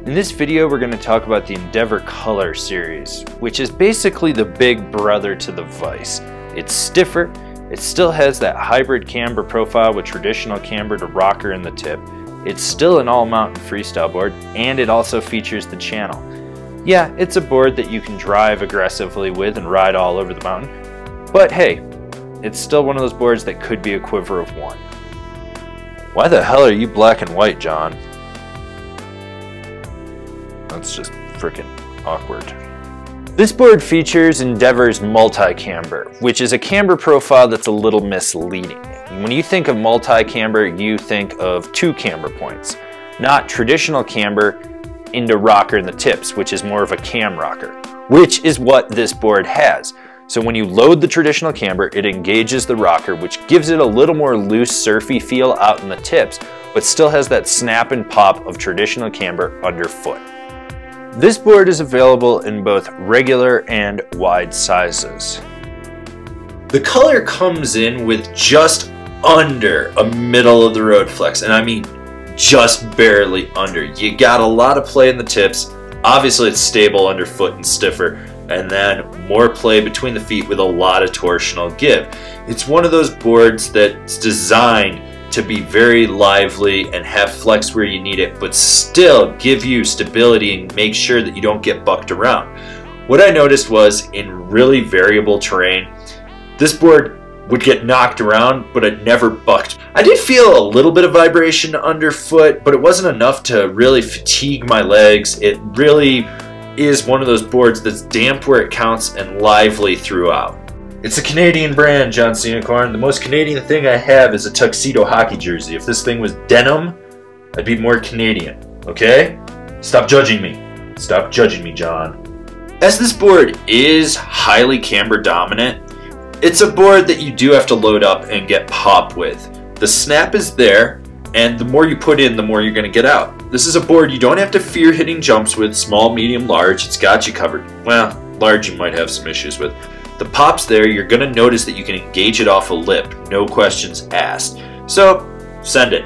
In this video, we're going to talk about the Endeavor Color series, which is basically the big brother to the Vice. It's stiffer, it still has that hybrid camber profile with traditional camber to rocker in the tip. It's still an all-mountain freestyle board, and it also features the channel. Yeah, it's a board that you can drive aggressively with and ride all over the mountain, but hey, it's still one of those boards that could be a quiver of one. Why the hell are you black and white, John? That's just frickin' awkward. This board features Endeavor's multi-camber, which is a camber profile that's a little misleading. When you think of multi-camber, you think of two camber points, not traditional camber into rocker in the tips, which is more of a cam rocker, which is what this board has. So when you load the traditional camber, it engages the rocker, which gives it a little more loose, surfy feel out in the tips, but still has that snap and pop of traditional camber underfoot. This board is available in both regular and wide sizes. The Color comes in with just under a middle of the road flex, and I mean just barely under. You got a lot of play in the tips. Obviously it's stable underfoot and stiffer, and then more play between the feet with a lot of torsional give. It's one of those boards that's designed to be very lively and have flex where you need it, but still give you stability and make sure that you don't get bucked around. What I noticed was in really variable terrain, this board would get knocked around, but it never bucked. I did feel a little bit of vibration underfoot, but it wasn't enough to really fatigue my legs. It really is one of those boards that's damp where it counts and lively throughout. It's a Canadian brand, John Cinecorn. The most Canadian thing I have is a tuxedo hockey jersey. If this thing was denim, I'd be more Canadian, okay? Stop judging me. Stop judging me, John. As this board is highly camber dominant, it's a board that you do have to load up and get pop with. The snap is there, and the more you put in, the more you're gonna get out. This is a board you don't have to fear hitting jumps with, small, medium, large. It's got you covered. Well, large you might have some issues with. The pop's there, you're gonna notice that you can engage it off a lip, no questions asked. So, send it.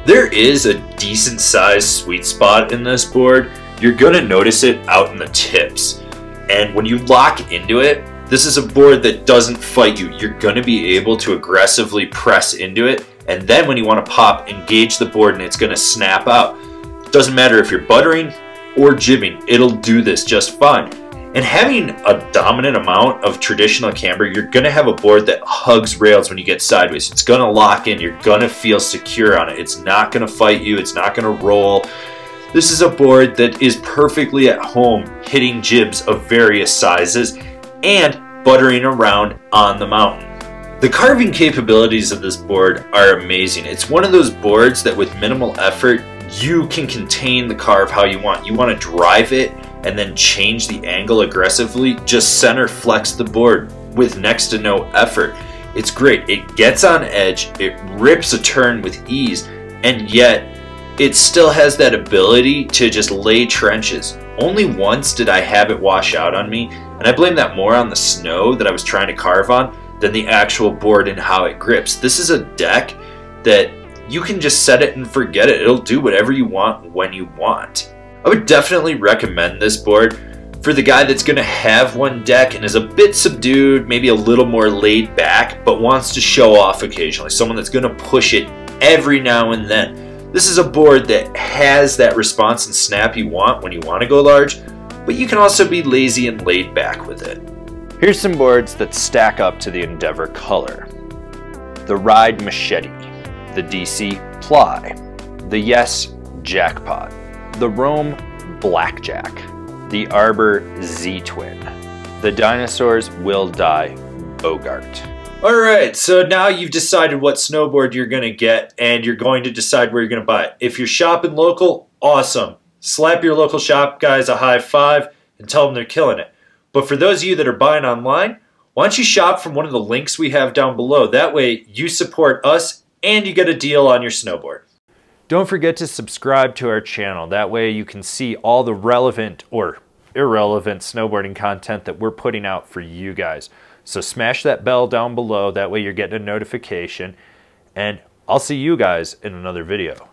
There is a decent sized sweet spot in this board. You're gonna notice it out in the tips. And when you lock into it, this is a board that doesn't fight you. You're gonna be able to aggressively press into it, and then when you wanna pop, engage the board and it's gonna snap out. Doesn't matter if you're buttering or jibbing, it'll do this just fine. And having a dominant amount of traditional camber, you're gonna have a board that hugs rails when you get sideways. It's gonna lock in, you're gonna feel secure on it. It's not gonna fight you, it's not gonna roll. This is a board that is perfectly at home hitting jibs of various sizes and buttering around on the mountain. The carving capabilities of this board are amazing. It's one of those boards that with minimal effort, you can contain the carve how you want. You want to drive it and then change the angle aggressively, just center flex the board with next to no effort. It's great. It gets on edge, it rips a turn with ease, and yet it still has that ability to just lay trenches. Only once did I have it wash out on me, and I blame that more on the snow that I was trying to carve on than the actual board and how it grips. This is a deck that you can just set it and forget it. It'll do whatever you want when you want. I would definitely recommend this board for the guy that's gonna have one deck and is a bit subdued, maybe a little more laid back, but wants to show off occasionally. Someone that's gonna push it every now and then. This is a board that has that response and snap you want when you want to go large, but you can also be lazy and laid back with it. Here's some boards that stack up to the Endeavor Color. The Ride Machete, the DC Ply, the Yes Jackpot, the Rome Blackjack, the Arbor Z-Twin, the Dinosaurs Will Die Bogart. Alright, so now you've decided what snowboard you're going to get, and you're going to decide where you're going to buy it. If you're shopping local, awesome. Slap your local shop guys a high five and tell them they're killing it. But for those of you that are buying online, why don't you shop from one of the links we have down below. That way you support us and you get a deal on your snowboard. Don't forget to subscribe to our channel. That way you can see all the relevant or irrelevant snowboarding content that we're putting out for you guys. So smash that bell down below. That way you're getting a notification. And I'll see you guys in another video.